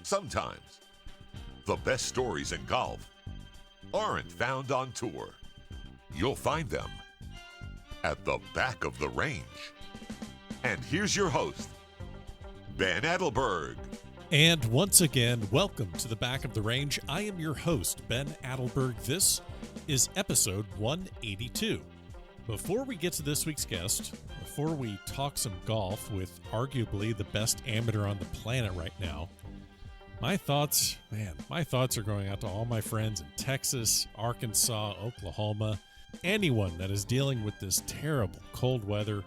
Sometimes the best stories in golf aren't found on tour. You'll find them at the back of the range. And here's your host, Ben Adelberg. And once again, welcome to the back of the range. I am your host, Ben Adelberg. This is episode 182. Before we get to this week's guest, before we talk some golf with arguably the best amateur on the planet right now, my thoughts are going out to all my friends in Texas, Arkansas, Oklahoma, anyone that is dealing with this terrible cold weather.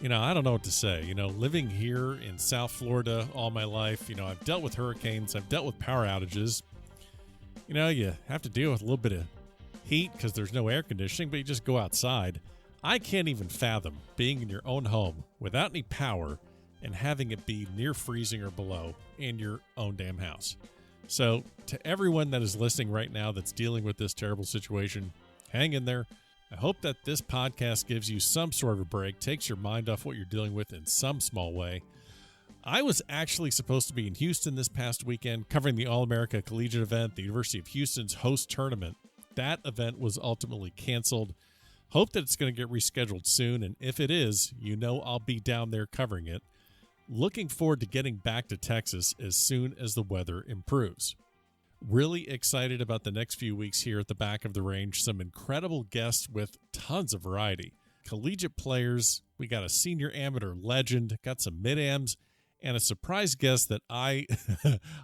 I don't know what to say. Living here in South Florida all my life, I've dealt with hurricanes, I've dealt with power outages. You have to deal with a little bit of heat because there's no air conditioning, but you just go outside. I can't even fathom being in your own home without any power and having it be near freezing or below in your own damn house. So to everyone that is listening right now that's dealing with this terrible situation, hang in there. I hope that this podcast gives you some sort of a break, takes your mind off what you're dealing with in some small way. I was actually supposed to be in Houston this past weekend covering the All-America Collegiate event, the University of Houston's host tournament. That event was ultimately canceled. Hope that it's going to get rescheduled soon, and if it is, I'll be down there covering it. Looking forward to getting back to Texas as soon as the weather improves. Really excited about the next few weeks here at the back of the range. Some incredible guests with tons of variety. Collegiate players, we got a senior amateur legend, got some mid-ams, and a surprise guest that I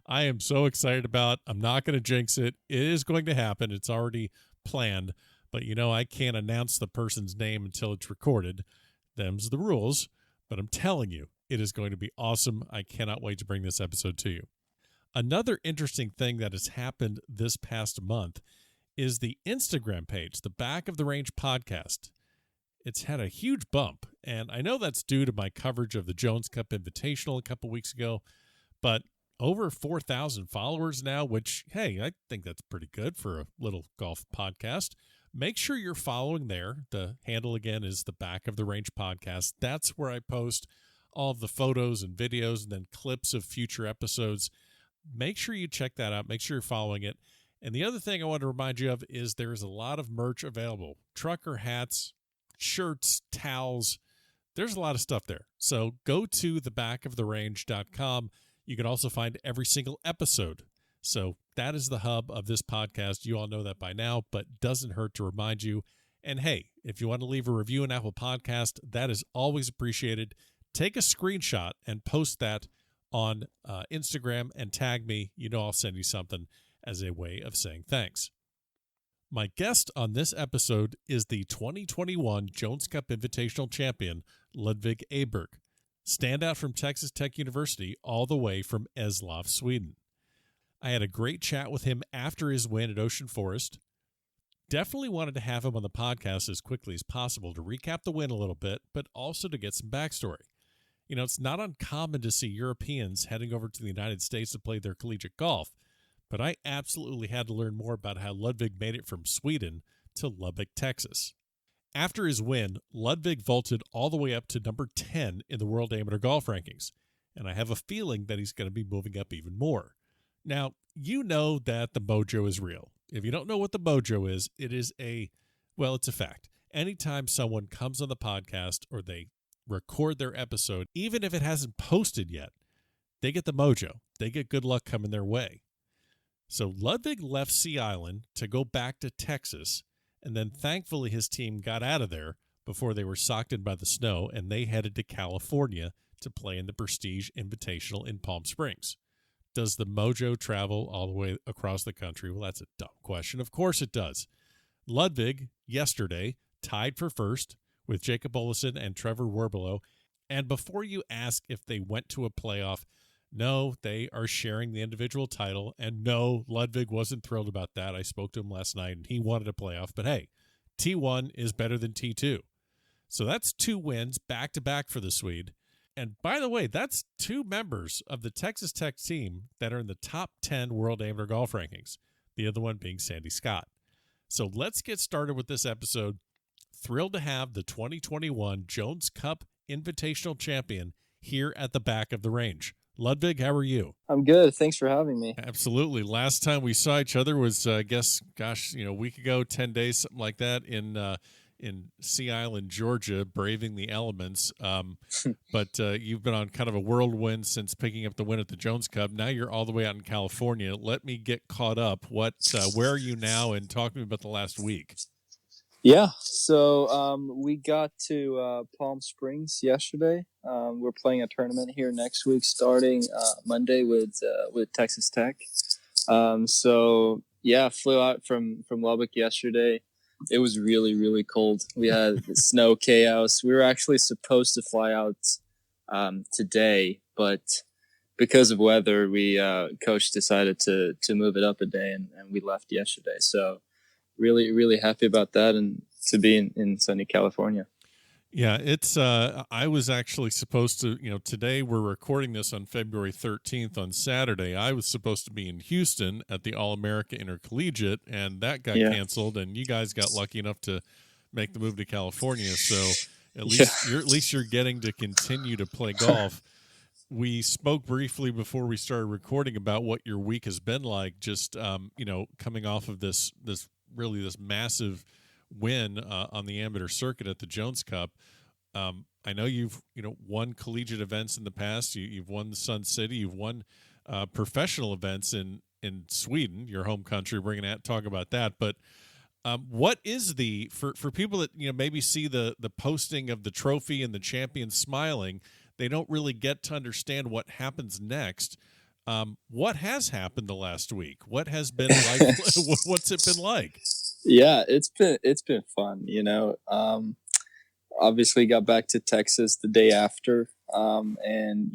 am so excited about. I'm not going to jinx it. It is going to happen. It's already planned. But I can't announce the person's name until it's recorded. Them's the rules. But I'm telling you, it is going to be awesome. I cannot wait to bring this episode to you. Another interesting thing that has happened this past month is the Instagram page, the Back of the Range podcast. It's had a huge bump, and I know that's due to my coverage of the Jones Cup Invitational a couple weeks ago, but over 4,000 followers now, which, hey, I think that's pretty good for a little golf podcast. Make sure you're following there. The handle, again, is the Back of the Range podcast. That's where I post all of the photos and videos and then clips of future episodes. Make sure you check that out. Make sure you're following it. And the other thing I want to remind you of is there's a lot of merch available. Trucker hats, shirts, towels. There's a lot of stuff there. So go to thebackoftherange.com. You can also find every single episode. So that is the hub of this podcast. You all know that by now, but doesn't hurt to remind you. And hey, if you want to leave a review on Apple Podcast, that is always appreciated. Take a screenshot and post that on Instagram and tag me. I'll send you something as a way of saying thanks. My guest on this episode is the 2021 Jones Cup Invitational Champion, Ludvig Aberg, standout from Texas Tech University all the way from Eslöv, Sweden. I had a great chat with him after his win at Ocean Forest. Definitely wanted to have him on the podcast as quickly as possible to recap the win a little bit, but also to get some backstory. It's not uncommon to see Europeans heading over to the United States to play their collegiate golf, but I absolutely had to learn more about how Ludvig made it from Sweden to Lubbock, Texas. After his win, Ludvig vaulted all the way up to number 10 in the World Amateur Golf Rankings, and I have a feeling that he's going to be moving up even more. Now, you know that the mojo is real. If you don't know what the mojo is, it's a fact. Anytime someone comes on the podcast or they record their episode, even if it hasn't posted yet, they get the mojo. They get good luck coming their way. So Ludvig left Sea Island to go back to Texas, and then thankfully his team got out of there before they were socked in by the snow, and they headed to California to play in the Prestige Invitational in Palm Springs. Does the mojo travel all the way across the country? Well, that's a dumb question. Of course it does. Ludvig, yesterday, tied for first with Jacob Olesen and Trevor Werbelow. And before you ask if they went to a playoff, no, they are sharing the individual title. And no, Ludvig wasn't thrilled about that. I spoke to him last night, and he wanted a playoff. But hey, T1 is better than T2. So that's 2 wins back-to-back for the Swede. And by the way, that's 2 members of the Texas Tech team that are in the top 10 World Amateur Golf Rankings, the other one being Sandy Scott. So let's get started with this episode. Thrilled to have the 2021 Jones Cup Invitational Champion here at the back of the range, Ludvig, how are you? I'm good. Thanks for having me. Absolutely. Last time we saw each other was, I guess, a week ago, 10 days, something like that, in Sea Island, Georgia, braving the elements. But you've been on kind of a whirlwind since picking up the win at the Jones Cup. Now you're all the way out in California. Let me get caught up. Where are you now? And talk to me about the last week. Yeah. So we got to Palm Springs yesterday. We're playing a tournament here next week, starting Monday with Texas Tech. So yeah, flew out from Lubbock yesterday. It was really, really cold. We had snow chaos. We were actually supposed to fly out today, but because of weather, coach decided to move it up a day, and we left yesterday. So really, really happy about that, and to be in sunny California. Yeah, it's I was actually supposed to, today we're recording this on February 13th on Saturday. I was supposed to be in Houston at the All-America Intercollegiate, and that got canceled, and you guys got lucky enough to make the move to California. So at least you're getting to continue to play golf. We spoke briefly before we started recording about what your week has been like, just coming off of this massive win on the amateur circuit at the Jones Cup. I know you've won collegiate events in the past. You've won the Sun City. You've won professional events in Sweden, your home country. We're going to talk about that. But what is for people that maybe see the posting of the trophy and the champion smiling, they don't really get to understand what happens next. What has happened the last week? What has been like? What's it been like? Yeah, it's been fun. Obviously got back to Texas the day after, and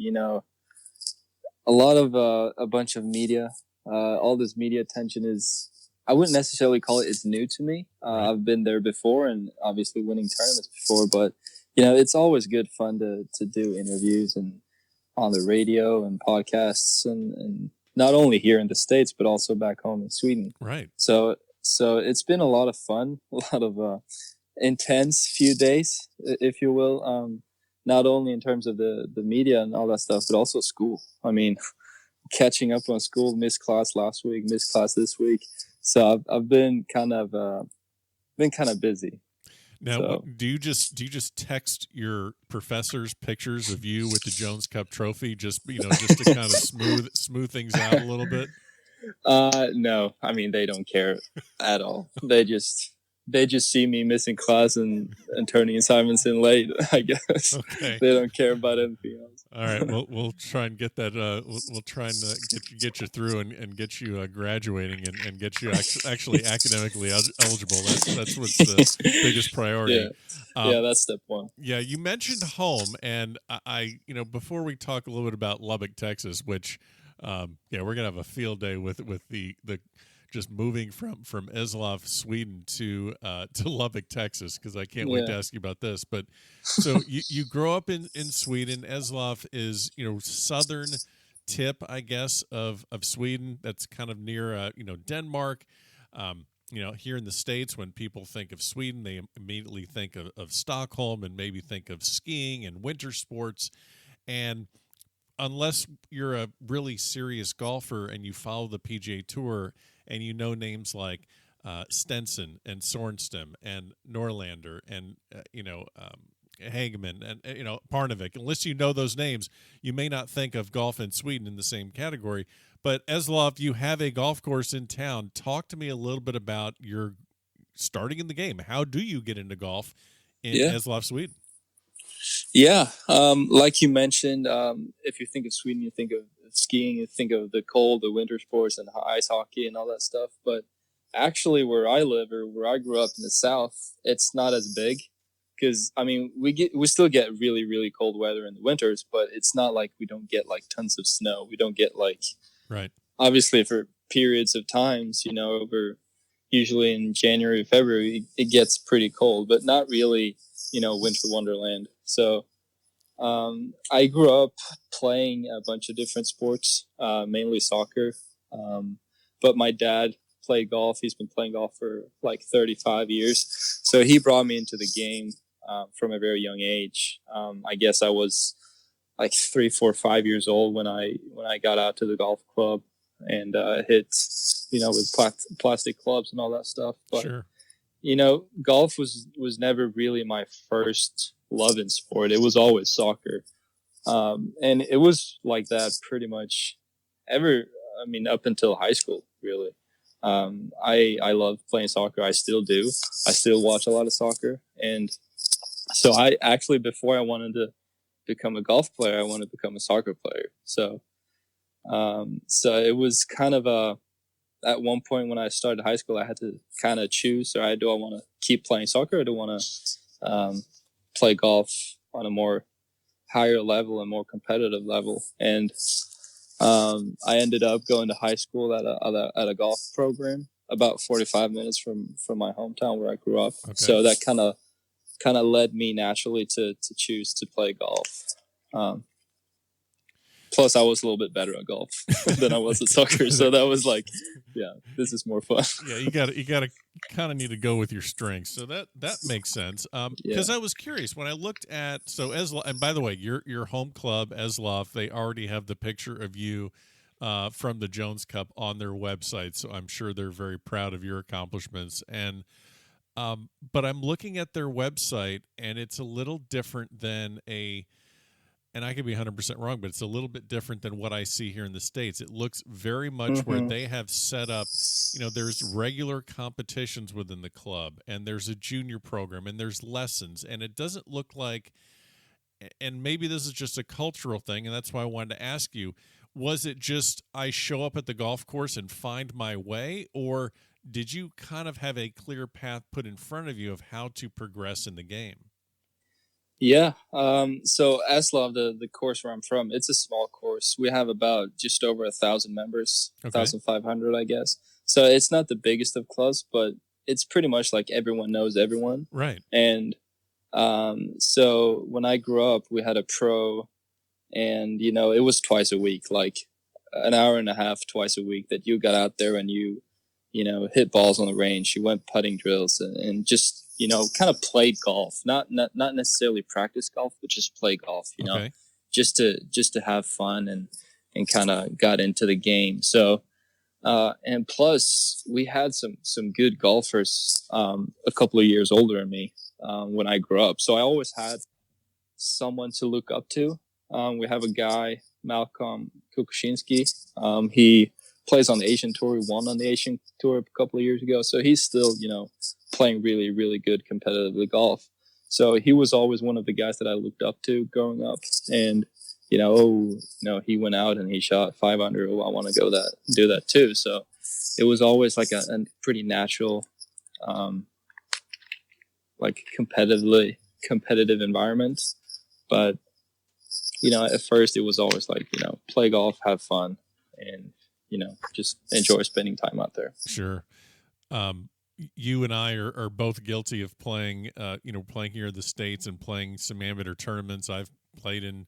a bunch of media. All this media attention is, I wouldn't necessarily call it's new to me. Right. I've been there before, and obviously winning tournaments before, but it's always good fun to do interviews and on the radio and podcasts, and not only here in the States, but also back home in Sweden. Right. So it's been a lot of fun, a lot of intense few days, if you will. Not only in terms of the media and all that stuff, but also school. I mean, catching up on school, missed class last week, missed class this week. So I've been kind of busy. Now, do you just text your professors pictures of you with the Jones Cup trophy, just to kind of smooth things out a little bit? No, I mean, they don't care at all. They just see me missing class and turning assignments in late, I guess. Okay. They don't care about anything else. All right, we'll try and get that. We'll try and get you through and get you graduating and get you actually academically eligible. That's what's the biggest priority. Yeah, that's step one. Yeah, you mentioned home, and I before we talk a little bit about Lubbock, Texas, which we're gonna have a field day with the just moving from Eslöv, Sweden to Lubbock, Texas, because I can't wait to ask you about this. But so you grow up in Sweden. Eslöv is southern tip, I guess, of Sweden. That's kind of near Denmark. Here in the States, when people think of Sweden, they immediately think of Stockholm and maybe think of skiing and winter sports. And unless you're a really serious golfer and you follow the PGA Tour and names like Stenson and Sorenstam and Norlander and Hageman and Parnevik, unless you know those names, you may not think of golf in Sweden in the same category. But Eslöv, you have a golf course in town. Talk to me a little bit about your starting in the game. How do you get into golf in Eslöv, Sweden? Yeah, like you mentioned, if you think of Sweden, you think of skiing, you think of the cold, the winter sports, and ice hockey and all that stuff. But actually, where I live or where I grew up in the South, it's not as big. Because I mean, we still get really, really cold weather in the winters, but it's not like we don't get like tons of snow. We don't get like obviously for periods of times, over usually in January, February, it gets pretty cold, but not really, winter wonderland. So I grew up playing a bunch of different sports, mainly soccer. But my dad played golf. He's been playing golf for like 35 years. So he brought me into the game from a very young age. I guess I was like 3, 4, 5 years old when I got out to the golf club and hit, with plastic clubs and all that stuff. But Sure. golf was never really my first love in sport. It was always soccer, and it was like that pretty much up until high school, really. I love playing soccer. I still do. I still watch a lot of soccer, and so I actually, before I wanted to become a golf player, I wanted to become a soccer player. So it was kind of at one point when I started high school, I had to kind of choose. Do I want to keep playing soccer, or do I want to play golf on a more higher level and more competitive level? And I ended up going to high school at a golf program about 45 minutes from my hometown where I grew up. Okay. So that kind of led me naturally to choose to play golf. Plus, I was a little bit better at golf than I was at soccer, so that was like, yeah, this is more fun. Yeah, you got to kind of need to go with your strengths, so that makes sense. Because I was curious when I looked at and by the way, your home club Eslov, they already have the picture of you from the Jones Cup on their website, so I'm sure they're very proud of your accomplishments. And but I'm looking at their website, and it's a little different than and I could be 100% wrong, but it's a little bit different than what I see here in the States. It looks very much where they have set up, there's regular competitions within the club, and there's a junior program, and there's lessons, and it doesn't look like, and maybe this is just a cultural thing, and that's why I wanted to ask you, was it just I show up at the golf course and find my way, or did you kind of have a clear path put in front of you of how to progress in the game? Yeah. So Aslov, the course where I'm from, it's a small course. We have about just over 1,000 members, 1,500, I guess. So it's not the biggest of clubs, but it's pretty much like everyone knows everyone. Right. And so when I grew up, we had a pro, and it was twice a week, like an hour and a half twice a week that you got out there and you hit balls on the range. You went putting drills and just kind of played golf, not necessarily practice golf, but just play golf, just to have fun and kind of got into the game. So, and plus we had some good golfers, a couple of years older than me, when I grew up. So I always had someone to look up to. We have a guy, Malcolm Kukushinsky. He plays on the Asian Tour. He won on the Asian Tour a couple of years ago. So he's still, playing really, really good competitively golf. So he was always one of the guys that I looked up to growing up. And, he went out and he shot 5 under. Oh, I want to do that too. So it was always like a pretty natural, like competitive environment. But, at first it was always like, play golf, have fun, and, just enjoy spending time out there. Sure. You and I are both guilty of playing, playing here in the States and playing some amateur tournaments. I've played in,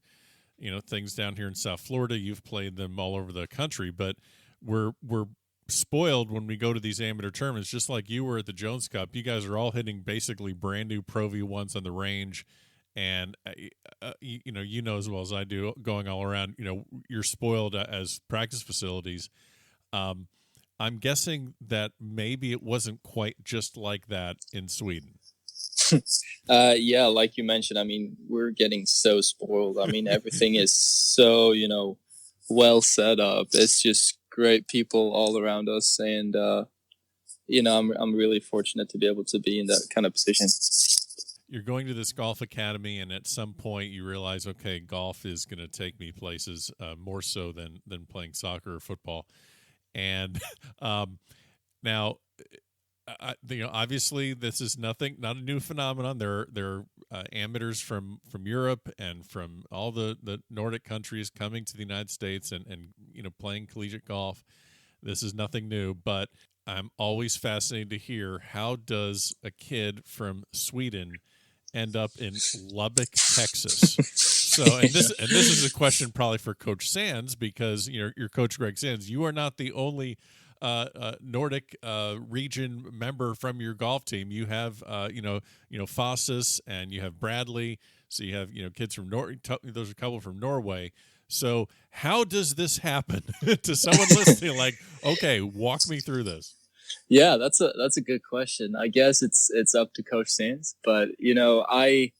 things down here in South Florida. You've played them all over the country, but we're spoiled when we go to these amateur tournaments, just like you were at the Jones Cup. You guys are all hitting basically brand new Pro V1s on the range. And, you know as well as I do, going all around, you're spoiled as practice facilities. I'm guessing that maybe it wasn't quite just like that in Sweden. Yeah, like you mentioned, we're getting so spoiled. Everything is so, well set up. It's just great people all around us. And, I'm really fortunate to be able to be in that kind of position. You're going to this golf academy, and at some point you realize, okay, golf is going to take me places more so than playing soccer or football. And now, obviously, this is not a new phenomenon. There are amateurs from Europe and from all the Nordic countries coming to the United States and playing collegiate golf. This is nothing new, but I'm always fascinated to hear, how does a kid from Sweden end up in Lubbock, Texas? So, and this is a question probably for Coach Sands, because your coach Greg Sands, you are not the only Nordic region member from your golf team. You have Fossis, and you have Bradley. So you have kids from There's a couple from Norway. So how does this happen to someone listening? Like, okay, walk me through this. Yeah, that's a good question. I guess it's up to Coach Sands, but I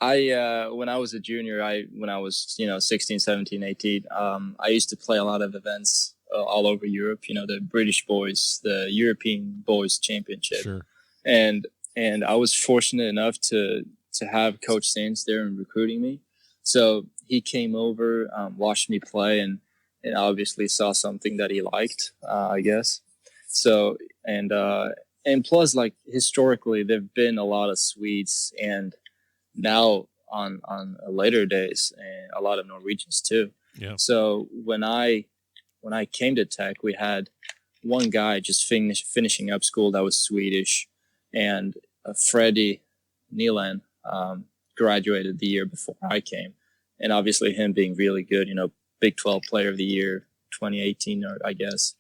when I was a junior, when I was 16, 17, 18, I used to play a lot of events all over Europe. The British Boys, the European Boys Championship, sure. and I was fortunate enough to have Coach Sands there and recruiting me. So he came over, watched me play, and obviously saw something that he liked, I guess. So and plus, like, historically, there've been a lot of Swedes, and now on later days, and a lot of Norwegians too. Yeah. So when I came to Tech, we had one guy just finishing up school that was Swedish, and Freddie Neelan graduated the year before I came, and obviously him being really good, Big 12 Player of the Year 2018, or I guess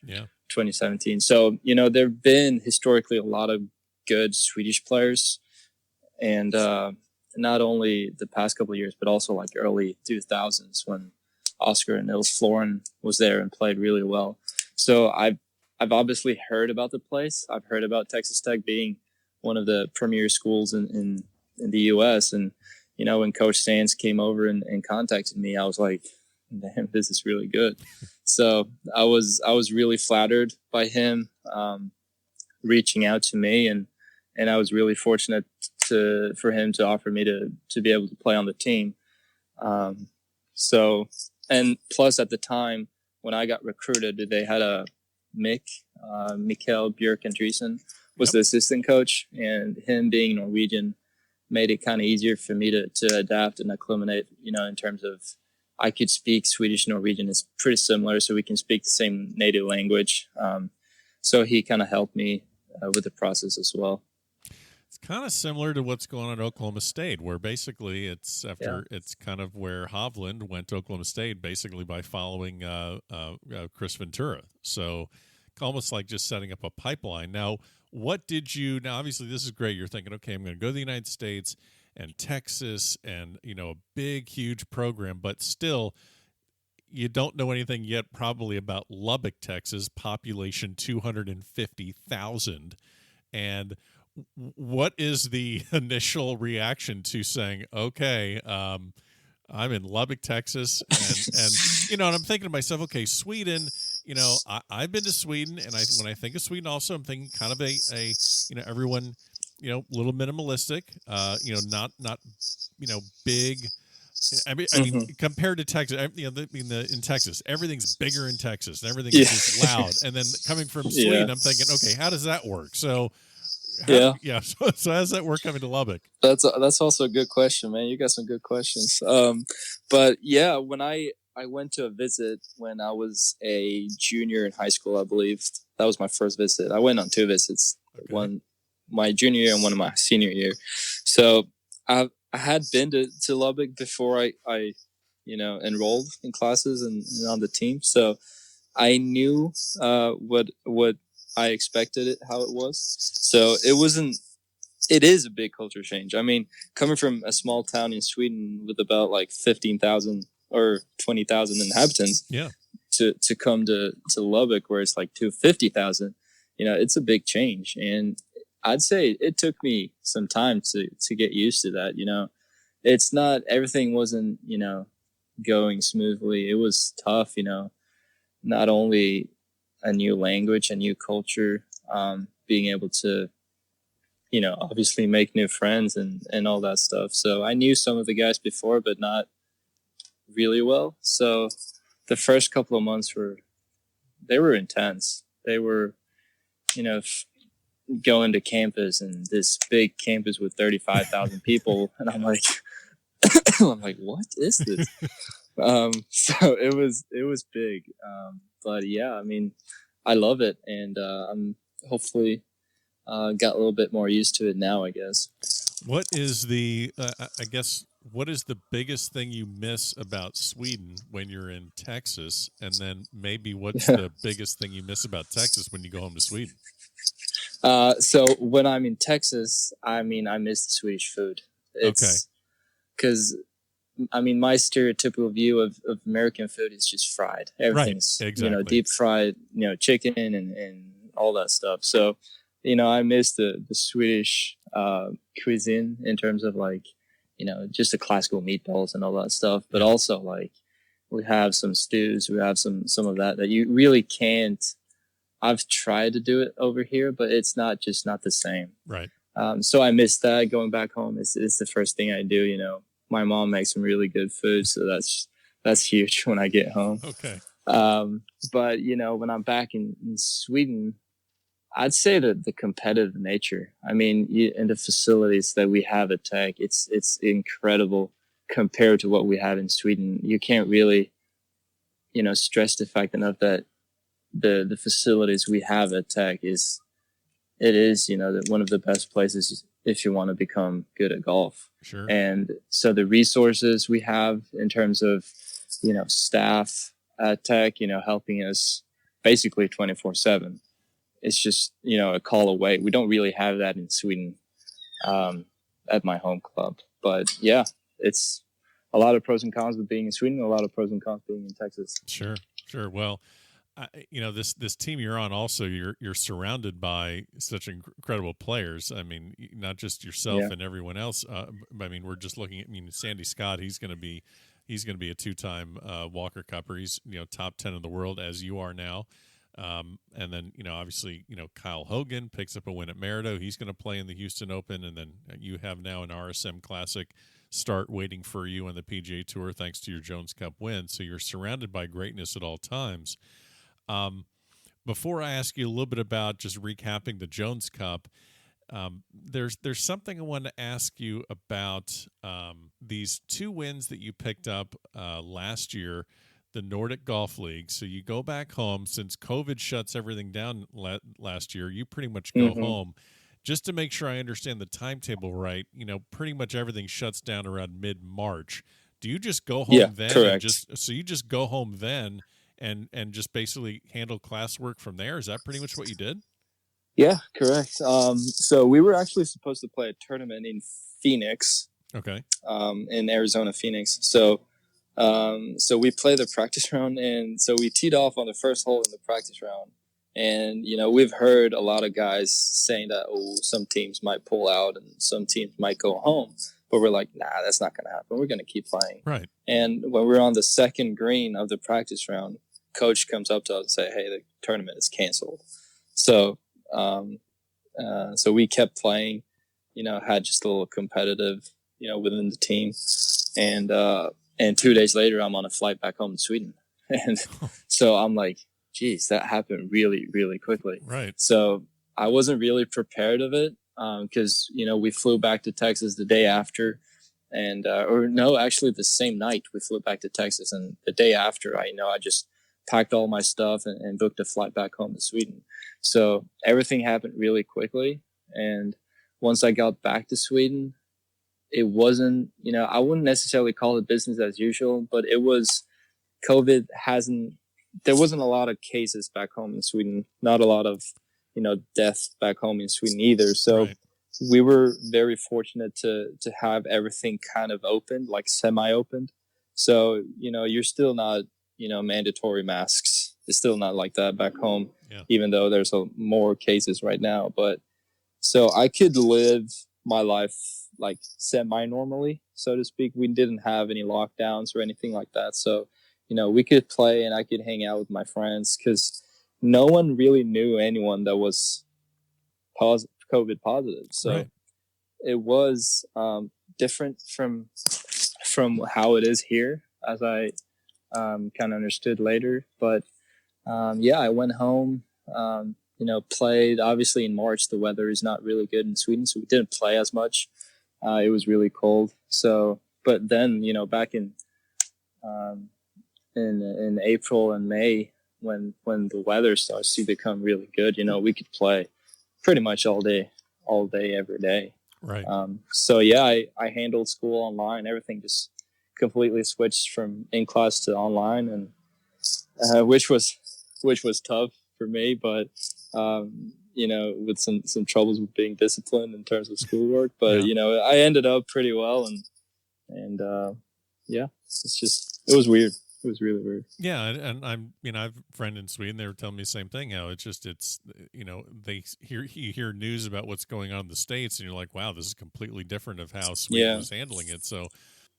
2017. So there've been historically a lot of good Swedish players, and not only the past couple of years, but also like early 2000s when Oscar and Nils Florin was there and played really well. So I've obviously heard about the place. I've heard about Texas Tech being one of the premier schools in the U.S. And, when Coach Sands came over and contacted me, I was like, damn, this is really good. So I was really flattered by him reaching out to me, and I was really fortunate for him to offer me to be able to play on the team. So, and plus at the time when I got recruited, they had a Mikkel Bjørk Andresen was the assistant coach, and him being Norwegian made it kind of easier for me to adapt and acclimate, in terms of I could speak Swedish and Norwegian. It's pretty similar, so we can speak the same native language. So he kind of helped me with the process as well. It's kind of similar to what's going on at Oklahoma State, where basically it's kind of where Hovland went to Oklahoma State, basically by following Chris Ventura. So almost like just setting up a pipeline. Now, obviously this is great. You're thinking, okay, I'm going to go to the United States and Texas and, a big, huge program, but still you don't know anything yet probably about Lubbock, Texas, population 250,000. And what is the initial reaction to saying, okay, I'm in Lubbock, Texas, and and I'm thinking to myself, okay, Sweden, I've been to Sweden, and when I think of Sweden, also I'm thinking kind of a everyone, a little minimalistic, not big. I mean, compared to Texas, in Texas, everything's bigger in Texas, and everything is just loud. And then coming from Sweden, I'm thinking, okay, how does that work? So. So how does that work coming to Lubbock? That's also a good question, man. You got some good questions. But yeah, when I went to a visit when I was a junior in high school, I believe that was my first visit. I went on 2 visits, one my junior year and one of my senior year. So I had been to Lubbock before I enrolled in classes and on the team. So I knew what I expected it how it was. So it is a big culture change. I mean, coming from a small town in Sweden with about like 15,000 or 20,000 inhabitants, to come to Lubbock where it's like 250,000, it's a big change. And I'd say it took me some time to get used to that. It's not, everything wasn't, going smoothly. It was tough, not only a new language, a new culture, being able to, obviously make new friends and all that stuff. So I knew some of the guys before, but not really well. So the first couple of months were intense. They were, going to campus, and this big campus with 35,000 people. And I'm like, what is this? So it was big. But yeah, I mean, I love it, and I'm hopefully got a little bit more used to it now, I guess. What is the, I guess, what is the biggest thing you miss about Sweden when you're in Texas? And then maybe what's the biggest thing you miss about Texas when you go home to Sweden? So when I'm in Texas, I mean, I miss the Swedish food. It's because, I mean, my stereotypical view of American food is just fried. Everything's, right, exactly. deep fried, chicken and all that stuff. So, I miss the Swedish cuisine in terms of like, just the classical meatballs and all that stuff. But also like we have some stews, we have some of that you really can't. I've tried to do it over here, but it's not the same. Right. So I miss that. Going back home is the first thing I do. My mom makes some really good food, so that's huge when I get home. Okay. But when I'm back in Sweden, I'd say that the competitive nature. I mean, in the facilities that we have at Tech, it's incredible compared to what we have in Sweden. You can't really, stress the fact enough that the facilities we have at Tech is one of the best places if you want to become good at golf. Sure. And so the resources we have in terms of staff at Tech, helping us basically 24/7. It's just a call away. We don't really have that in Sweden at my home club. But yeah, it's a lot of pros and cons with being in Sweden, a lot of pros and cons being in Texas. Sure. Well, this team you're on also, you're surrounded by such incredible players. I mean, not just yourself and everyone else. I mean, we're just looking at, Sandy Scott, he's going to be a 2-time Walker Cupper. He's, top 10 in the world as you are now. And then, obviously, Kyle Hogan picks up a win at Merido. He's going to play in the Houston Open. And then you have now an RSM Classic start waiting for you on the PGA Tour, thanks to your Jones Cup win. So you're surrounded by greatness at all times. Before I ask you a little bit about just recapping the Jones Cup, there's something I want to ask you about these 2 wins that you picked up last year, the Nordic Golf League. So you go back home since COVID shuts everything down last year. You pretty much go home. Just to make sure I understand the timetable right, pretty much everything shuts down around mid-March. Do you just go home then? Correct. So you just go home then and just basically handle classwork from there? Is that pretty much what you did? Yeah, correct. So we were actually supposed to play a tournament in Phoenix. Okay. In Arizona, Phoenix. So we played the practice round, and so we teed off on the first hole in the practice round. And, we've heard a lot of guys saying that, some teams might pull out and some teams might go home. But we're like, nah, that's not going to happen. We're going to keep playing. Right. And when we were on the second green of the practice round, coach comes up to us and say, hey, the tournament is canceled. So so we kept playing, had just a little competitive, within the team. And 2 days later, I'm on a flight back home to Sweden. And so I'm like, geez, that happened really, really quickly. Right. So I wasn't really prepared of it because, we flew back to Texas the day after. And actually the same night we flew back to Texas. And the day after, I just packed all my stuff and booked a flight back home to Sweden. So everything happened really quickly. And once I got back to Sweden, it wasn't, I wouldn't necessarily call it business as usual, but it was there wasn't a lot of cases back home in Sweden, not a lot of, deaths back home in Sweden either. So we were very fortunate to have everything kind of opened, like semi-opened. So, you're still not, mandatory masks. It's still not like that back home, even though there's more cases right now. But so I could live my life like semi-normally, so to speak. We didn't have any lockdowns or anything like that. So, we could play and I could hang out with my friends because no one really knew anyone that was COVID positive. So it was different from how it is here, as I kind of understood later. But I went home, played. Obviously in March, the weather is not really good in Sweden, so we didn't play as much. It was really cold. So, but then, back in April and May, when the weather starts to become really good, we could play pretty much all day, every day. Right. So yeah, I handled school online. Everything just completely switched from in class to online, and which was tough for me, but with some troubles with being disciplined in terms of schoolwork. But Yeah. I ended up pretty well, and yeah, it was weird. It was really weird. Yeah, and I have a friend in Sweden. They were telling me the same thing. How you hear news about what's going on in the States, and you're like, wow, this is completely different of how Sweden Yeah. is handling it. So,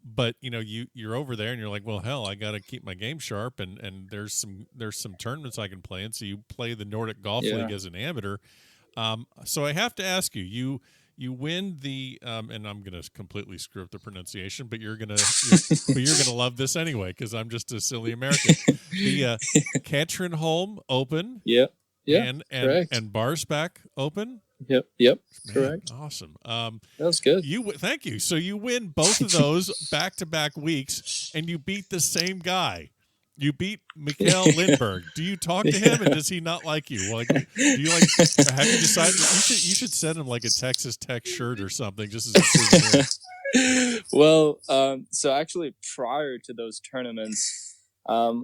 but you're over there, and you're like, well, hell, I got to keep my game sharp, and there's some tournaments I can play in. So you play the Nordic Golf League as an amateur. So I have to ask you. You win the, and I'm gonna completely screw up the pronunciation, but you're gonna love this anyway because I'm just a silly American. The Katrinholm Open, Yep, and correct. Barsbach Open. Yep, Man, correct. Awesome. That was good. Thank you. So you win both of those back-to-back weeks, and you beat the same guy. You beat Mikael Lindberg. Do you talk to him, and does he not like you? Like, do you like? Have you decided? You should send him like a Texas Tech shirt or something, just as a souvenir. Well, so actually, prior to those tournaments,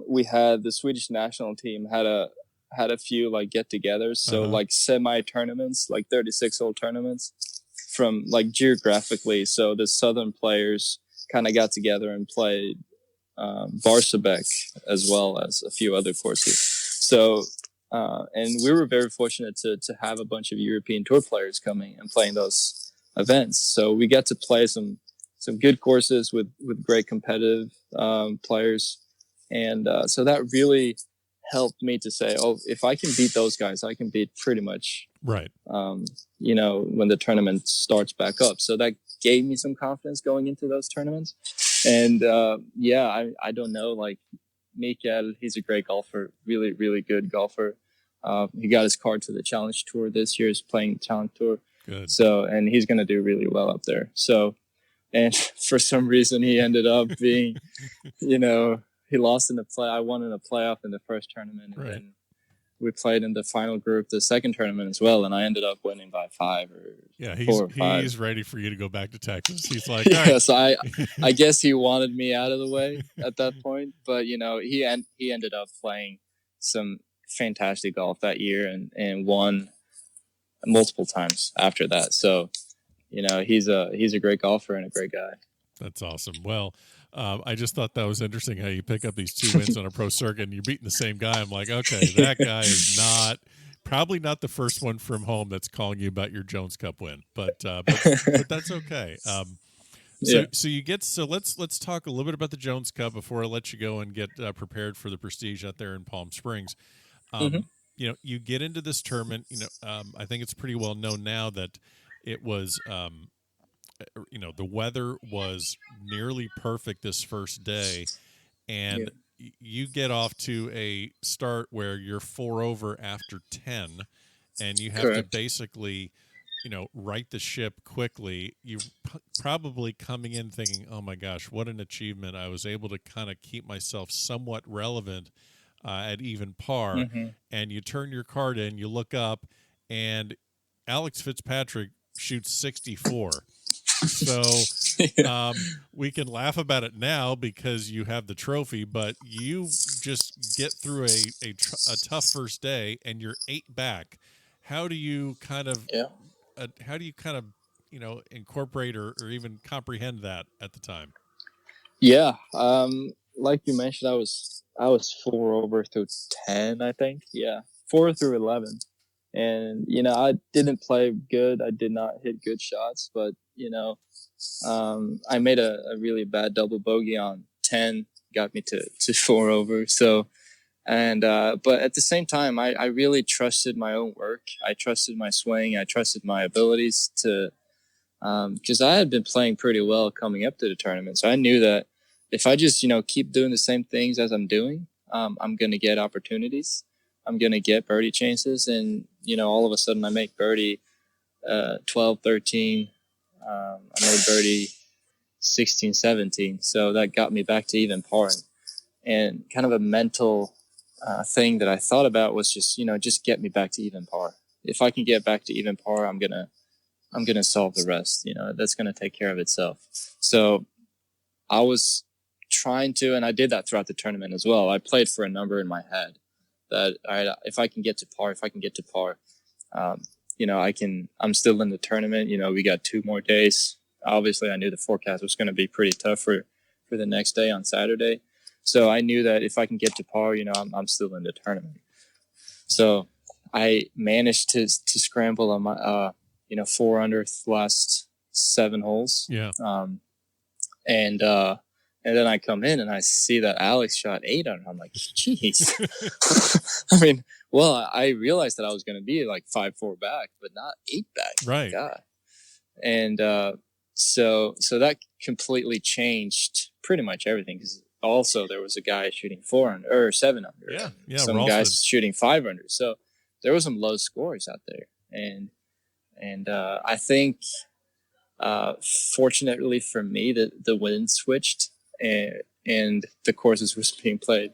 we had the Swedish national team had a few like get-togethers, so like semi-tournaments, like 36-hole tournaments, from like geographically. So the southern players kind of got together and played Barsebäck as well as a few other courses. So, and we were very fortunate to have a bunch of European Tour players coming and playing those events. So we got to play some good courses with great competitive players, and so that really helped me to say, oh, if I can beat those guys, I can beat pretty much right. When the tournament starts back up. So that gave me some confidence going into those tournaments. And I don't know, like Mikael, he's a great golfer, really, really good golfer. He got his card to the Challenge Tour this year. He's playing the Challenge Tour. Good. So, and he's going to do really well up there. So, and for some reason he ended up being, he lost in the play. I won in a playoff in the first tournament. And then we played in the final group, the second tournament as well. And I ended up winning by 5 or 4 or 5. He's ready for you to go back to Texas. He's like, yes, right. I guess he wanted me out of the way at that point, but he ended up playing some fantastic golf that year and won multiple times after that. So, he's a great golfer and a great guy. That's awesome. Well, I just thought that was interesting how you pick up these 2 wins on a pro circuit and you're beating the same guy. I'm like, okay, that guy is probably not the first one from home that's calling you about your Jones Cup win, but that's okay. So let's talk a little bit about the Jones Cup before I let you go and get prepared for the Prestige out there in Palm Springs. You get into this tournament. I think it's pretty well known now that it was. The weather was nearly perfect this first day, and you get off to a start where you're 4 over after 10, and you have to basically, right the ship quickly. You're probably coming in thinking, oh my gosh, what an achievement. I was able to kind of keep myself somewhat relevant at even par. And you turn your card in, you look up, and Alex Fitzpatrick shoots 64. So we can laugh about it now because you have the trophy, but you just get through a tough first day and you're 8 back. How do you kind of incorporate or even comprehend that at the time? Yeah, like you mentioned, I was 4 over through 10, I think. Yeah, 4 through 11. And, I didn't play good. I did not hit good shots, but, I made a really bad double bogey on 10, got me to 4 over. So, and, but at the same time, I really trusted my own work. I trusted my swing. I trusted my abilities to, because I had been playing pretty well coming up to the tournament. So I knew that if I just, keep doing the same things as I'm doing, I'm going to get opportunities. I'm going to get birdie chances. And, all of a sudden I make birdie 12, 13. I made birdie 16, 17. So that got me back to even par. And kind of a mental thing that I thought about was just, just get me back to even par. If I can get back to even par, I'm going to I'm going to solve the rest. That's going to take care of itself. So I was trying to, and I did that throughout the tournament as well. I played for a number in my head that if I can get to par, I'm still in the tournament. We got 2 more days. Obviously I knew the forecast was going to be pretty tough for the next day on Saturday. So I knew that if I can get to par, I'm still in the tournament. So I managed to scramble on my, 4 under the last 7 holes. Yeah. And then I come in and I see that Alex shot 8 under. I'm like, geez. I mean, well, I realized that I was going to be like 5-4 back, but not 8 back. Right. God. And so that completely changed pretty much everything. Because also there was a guy shooting 4 under or 7 under. Yeah. Some Ralston. guys shooting 5 under. So there were some low scores out there. And I think, fortunately for me, the wind switched and the courses was being played,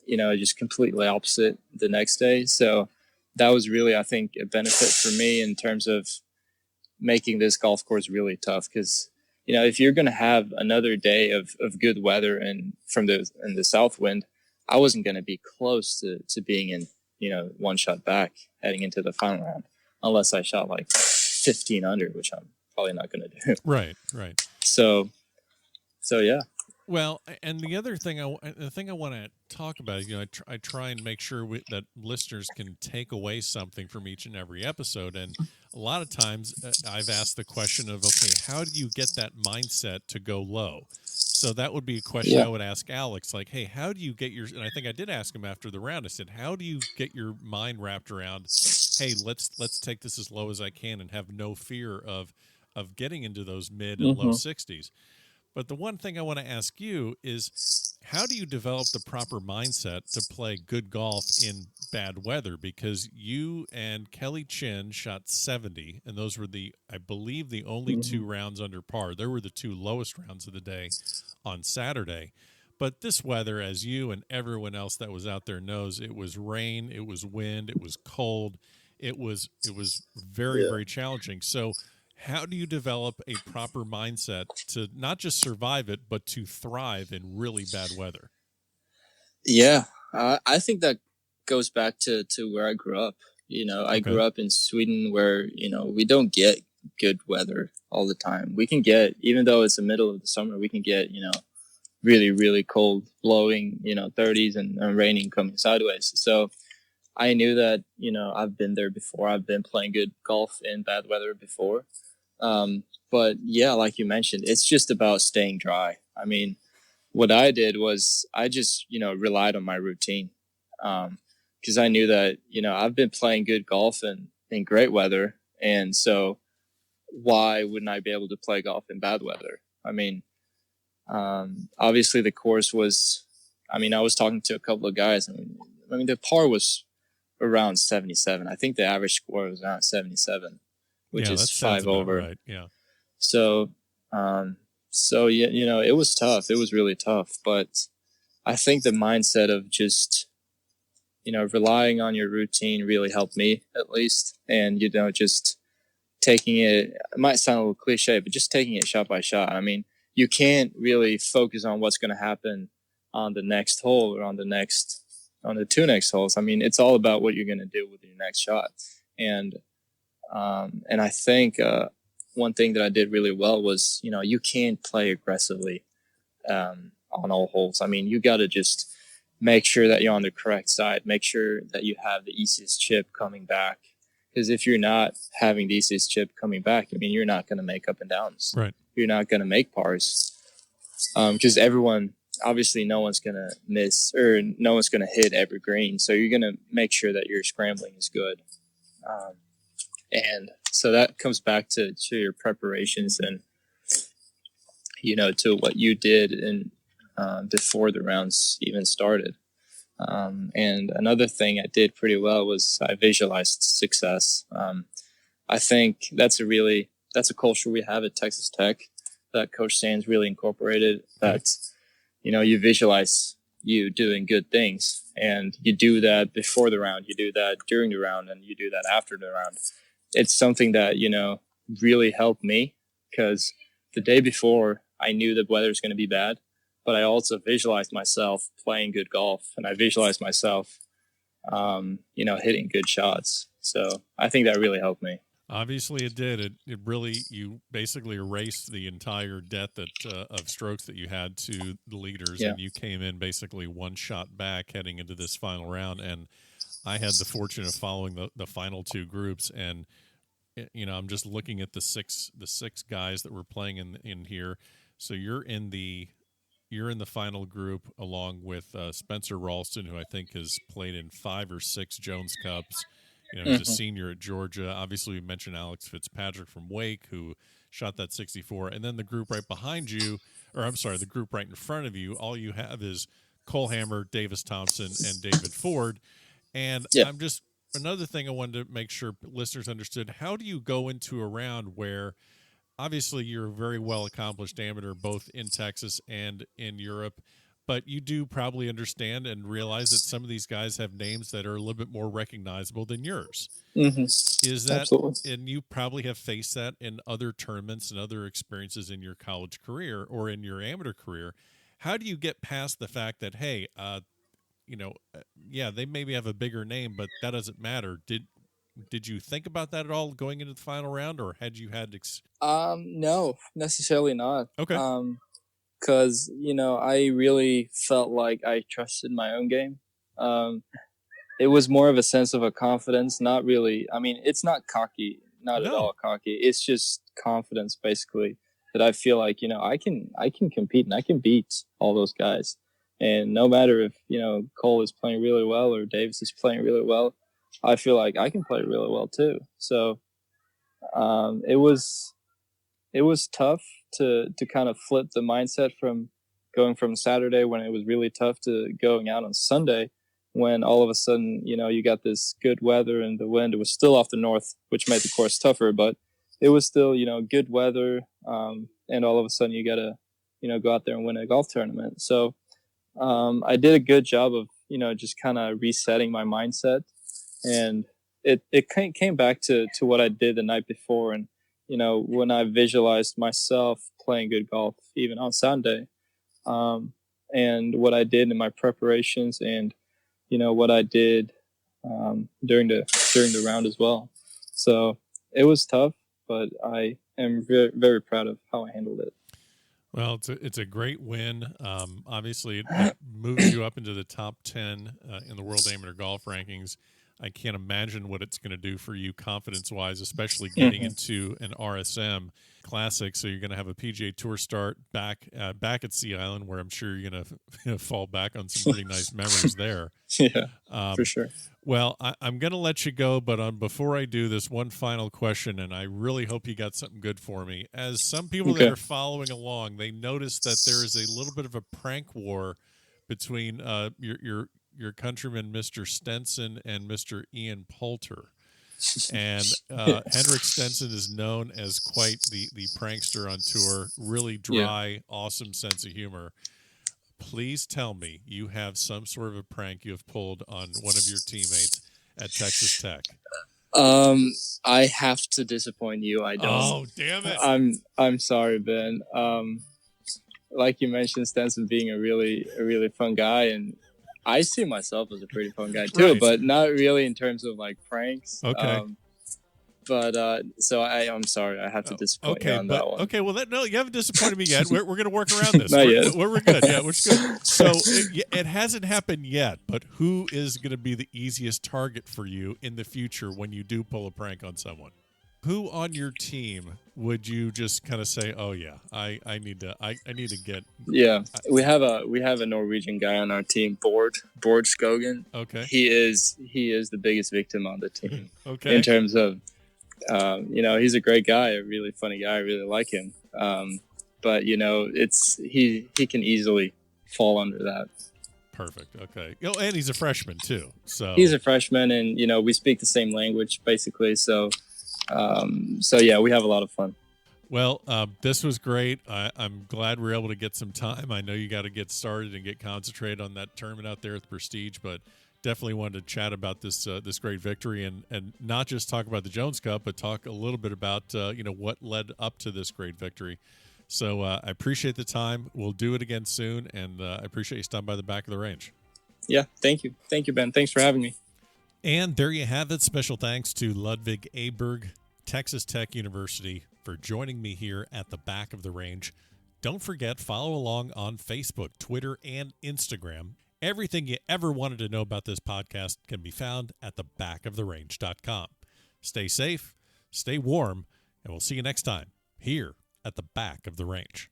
just completely opposite the next day. So that was really, I think, a benefit for me in terms of making this golf course really tough. Because, if you're going to have another day of good weather and in the south wind, I wasn't going to be close to being in, 1 shot back heading into the final round, unless I shot like 15 under, which I'm probably not going to do. Right. So yeah. Well, and the other thing, the thing I want to talk about, I try and make sure that listeners can take away something from each and every episode. And a lot of times I've asked the question of, okay, how do you get that mindset to go low? So that would be a question I would ask Alex, like, hey, how do you get and I think I did ask him after the round, I said, how do you get your mind wrapped around, hey, let's take this as low as I can and have no fear of getting into those mid and low 60s. But the one thing I want to ask you is, how do you develop the proper mindset to play good golf in bad weather? Because you and Kelly Chin shot 70, and those were I believe, the only 2 rounds under par. There were the 2 lowest rounds of the day on Saturday. But this weather, as you and everyone else that was out there knows, it was rain, it was wind, it was cold, it was very, very challenging. So how do you develop a proper mindset to not just survive it, but to thrive in really bad weather? Yeah, I think that goes back to where I grew up. I grew up in Sweden where, we don't get good weather all the time. We can get, even though it's the middle of the summer, we can get, really, really cold, blowing, 30s and raining coming sideways. So I knew that, I've been there before. I've been playing good golf in bad weather before. But yeah, like you mentioned, it's just about staying dry. I mean, what I did was I just, relied on my routine. Cause I knew that, I've been playing good golf in great weather. And so why wouldn't I be able to play golf in bad weather? I mean, obviously the course was, I was talking to a couple of guys and the par was around 77. I think the average score was around 77. Which is 5 over. Right. Yeah. So yeah, it was tough. It was really tough. But I think the mindset of just, relying on your routine really helped me at least. And, just taking it might sound a little cliche, but just taking it shot by shot. I mean, you can't really focus on what's going to happen on the next hole or on the 2 next holes. I mean, it's all about what you're going to do with your next shot. And I think one thing that I did really well was, you can't play aggressively on all holes. I mean, you got to just make sure that you're on the correct side. Make sure that you have the easiest chip coming back. Because if you're not having the easiest chip coming back, you're not going to make up and downs. Right. You're not going to make pars. Because obviously no one's going to miss or no one's going to hit every green. So you're going to make sure that your scrambling is good. And so that comes back to your preparations and, to what you did in before the rounds even started. And another thing I did pretty well was I visualized success. I think that's a culture we have at Texas Tech that Coach Sands really incorporated, that, you visualize you doing good things, and you do that before the round, you do that during the round, and you do that after the round. It's something that, really helped me, because the day before I knew the weather was going to be bad, but I also visualized myself playing good golf, and I visualized myself, hitting good shots. So I think that really helped me. Obviously, it did. It really, you basically erased the entire debt of strokes that you had to the leaders, Yeah. and you came in basically one shot back heading into this final round. And I had the fortune of following the final two groups, and I'm just looking at the six guys that were playing in here. So you're in the final group along with Spencer Ralston, who I think has played in 5 or 6 Jones Cups. He's a senior at Georgia. Obviously, we mentioned Alex Fitzpatrick from Wake, who shot that 64. And then the group right behind you, the group right in front of you, all you have is Cole Hammer, Davis Thompson, and David Ford. And another thing I wanted to make sure listeners understood, how do you go into a round where obviously you're a very well accomplished amateur both in Texas and in Europe, but you do probably understand and realize that some of these guys have names that are a little bit more recognizable than yours. Mm-hmm. Is that, absolutely. and you probably have faced that in other tournaments and other experiences in your college career or in your amateur career. How do you get past the fact that, hey, they maybe have a bigger name, but that doesn't matter. Did you think about that at all going into the final round, or had you had no, necessarily not. Okay. Because I really felt like I trusted my own game. It was more of a sense of a confidence, not really. I mean, it's not cocky, not at all cocky. It's just confidence, basically, that I feel like I can compete and I can beat all those guys. And no matter if Cole is playing really well or Davis is playing really well, I feel like I can play really well too. So it was tough to kind of flip the mindset from going from Saturday when it was really tough to going out on Sunday, when all of a sudden, you got this good weather and the wind. It was still off the north, which made the course tougher, but it was still, good weather. And all of a sudden you got to, go out there and win a golf tournament. So I did a good job of, just kind of resetting my mindset. And it came back to what I did the night before. And, when I visualized myself playing good golf, even on Sunday, and what I did in my preparations and, what I did during the round as well. So it was tough, but I am very, very proud of how I handled it. Well, it's a great win. Obviously, it moves you up into the top 10 in the World Amateur Golf Rankings. I can't imagine what it's going to do for you confidence-wise, especially getting into an RSM Classic. So you're going to have a PGA Tour start back at Sea Island, where I'm sure you're going to fall back on some pretty nice memories there. Yeah, for sure. Well, I'm going to let you go, but before I do this, one final question, and I really hope you got something good for me. As some people that are following along, they notice that there is a little bit of a prank war between your countryman, Mr. Stenson, and Mr. Ian Poulter. And Henrik Stenson is known as quite the prankster on tour, really dry, awesome sense of humor. Please tell me you have some sort of a prank you have pulled on one of your teammates at Texas Tech. I have to disappoint you. I don't. Oh, damn it. I'm sorry, Ben. Like you mentioned, Stenson being a really fun guy, and I see myself as a pretty fun guy too, right, but not really in terms of like pranks. Okay. So I'm sorry, I have to disappoint you on that one. Okay, well, no, you haven't disappointed me yet. We're going to work around this. Not yet. We're good. Yeah, we're good. So it hasn't happened yet, but who is going to be the easiest target for you in the future when you do pull a prank on someone? Who on your team would you just kind of say, "Oh yeah, I need to get"? Yeah, we have a Norwegian guy on our team, Bård Skogen. Okay, he is the biggest victim on the team. Okay, in terms of, he's a great guy, a really funny guy. I really like him. But he can easily fall under that. Perfect. Okay. And he's a freshman too. So he's a freshman, and we speak the same language basically. So yeah, we have a lot of fun. Well, this was great. I'm glad we're able to get some time. I know you got to get started and get concentrated on that tournament out there at the Prestige, but definitely wanted to chat about this great victory and not just talk about the Jones Cup, but talk a little bit about what led up to this great victory. So I appreciate the time. We'll do it again soon, and I appreciate you stopping by the back of the range. Yeah, thank you, Ben. Thanks for having me. And there you have it. Special thanks to Ludvig Aberg, Texas Tech University, for joining me here at the back of the range. Don't forget, follow along on Facebook, Twitter, and Instagram. Everything you ever wanted to know about this podcast can be found at thebackoftherange.com. Stay safe, stay warm, and we'll see you next time here at the back of the range.